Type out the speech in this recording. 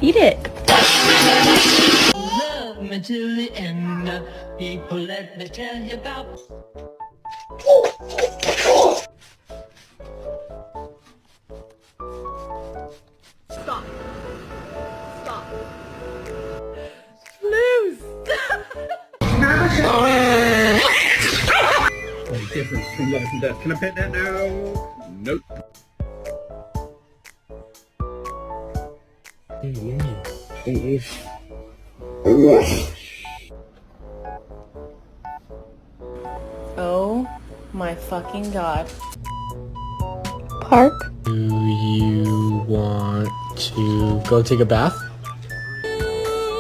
Eat it. Love me till the end. People, let me tell you about. Stop. Stop. Loose. The difference between life and death. Can I pet that now? Nope. Oh my fucking god. Park. Do you want to go take a bath?